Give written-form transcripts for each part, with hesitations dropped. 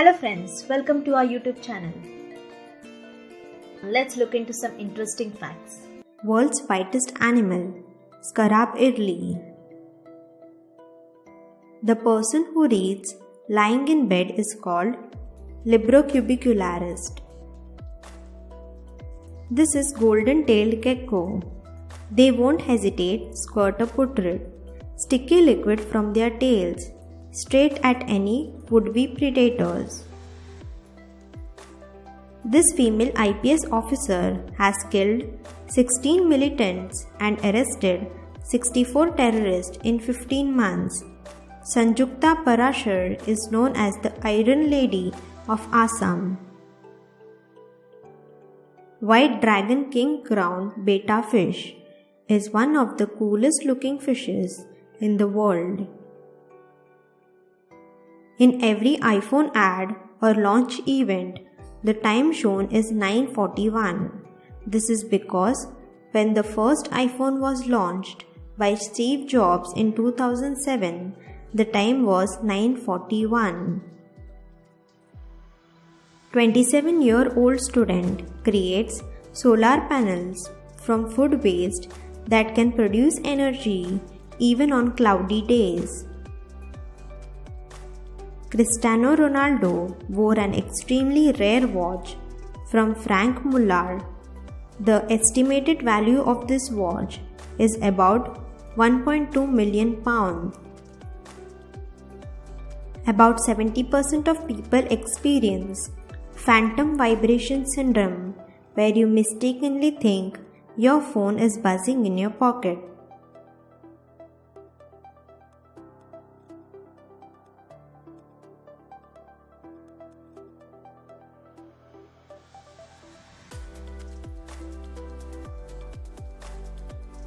Hello friends, welcome to our YouTube channel. Let's look into some interesting facts. World's whitest animal, Scarab Irli. The person who reads lying in bed is called Librocubicularist. This is golden-tailed gecko. They won't hesitate, squirt a putrid, sticky liquid from their tails, straight at any would-be predators. This female IPS officer has killed 16 militants and arrested 64 terrorists in 15 months. Sanjukta Parashar is known as the Iron Lady of Assam. White Dragon King Crown Betta fish is one of the coolest looking fishes in the world. In every iPhone ad or launch event, the time shown is 9:41. This is because when the first iPhone was launched by Steve Jobs in 2007, the time was 9:41. 27-year-old student creates solar panels from food waste that can produce energy even on cloudy days. Cristiano Ronaldo wore an extremely rare watch from Franck Muller. The estimated value of this watch is about 1.2 million pounds. About 70% of people experience phantom vibration syndrome, where you mistakenly think your phone is buzzing in your pocket.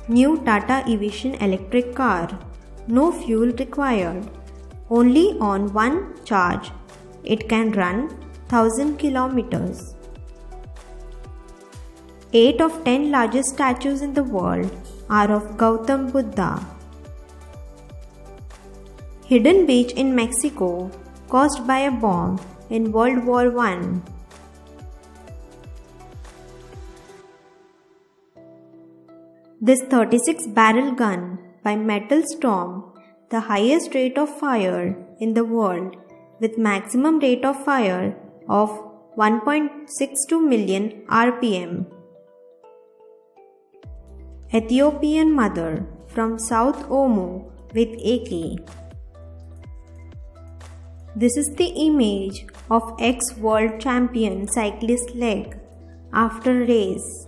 New Tata Evision electric car. No fuel required. Only on one charge, it can run 1000 kilometers. 8 of 10 largest statues in the world are of Gautam Buddha. Hidden beach in Mexico caused by a bomb in World War I. This 36-barrel gun by Metal Storm, the highest rate of fire in the world with maximum rate of fire of 1.62 million RPM. Ethiopian mother from South Omo with AK. This is the image of ex-world champion cyclist leg after race.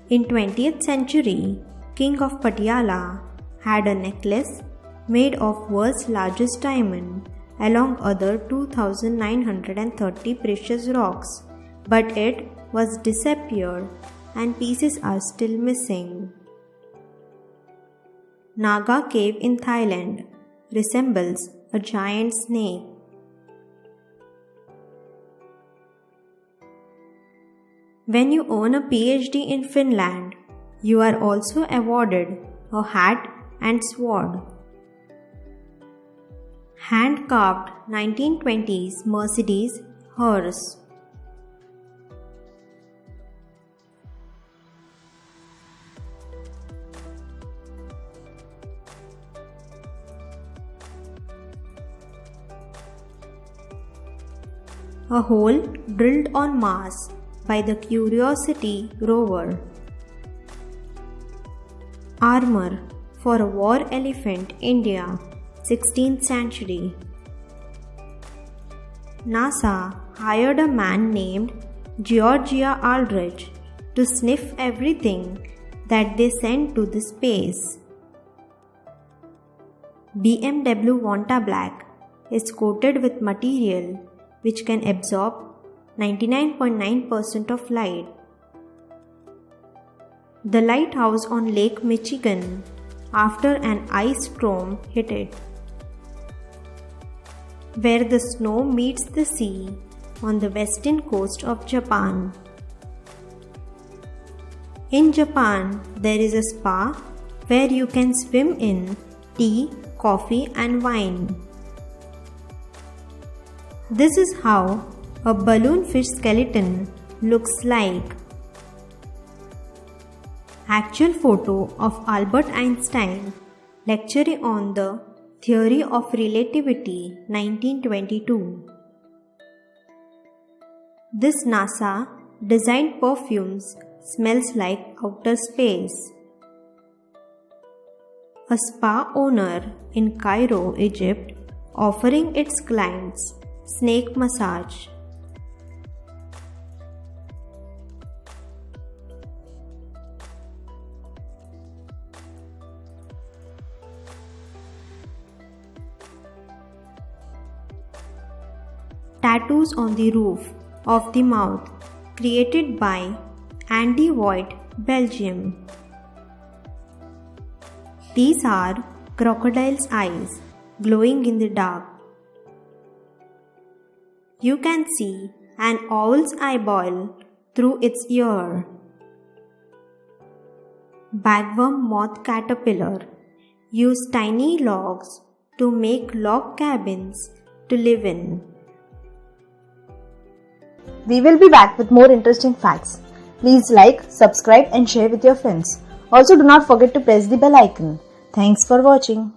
In 20th century, King of Patiala had a necklace made of world's largest diamond along other 2,930 precious rocks, but it was disappeared and pieces are still missing. Naga cave in Thailand resembles a giant snake. When you earn a PhD in Finland, you are also awarded a hat and sword. Hand-carved 1920s Mercedes hearse. A hole drilled on Mars by the Curiosity rover. Armor for a war elephant, India, 16th century. NASA hired a man named Georgia Aldrich to sniff everything that they sent to the space. BMW Vanta Black is coated with material which can absorb 99.9% of light. The lighthouse on Lake Michigan after an ice storm hit it, where the snow meets the sea on the western coast of Japan. In Japan, there is a spa where you can swim in tea, coffee and wine. This is how a balloon fish skeleton looks like. Actual photo of Albert Einstein lecturing on the Theory of Relativity 1922. This NASA designed perfumes smells like outer space. A spa owner in Cairo, Egypt, offering its clients snake massage. Tattoos on the roof of the mouth created by Andy Voigt, Belgium. These are crocodile's eyes glowing in the dark. You can see an owl's eyeball through its ear. Bagworm moth caterpillar use tiny logs to make log cabins to live in. We will be back with more interesting facts. Please like, subscribe and share with your friends. Also do not forget to press the bell icon. Thanks for watching.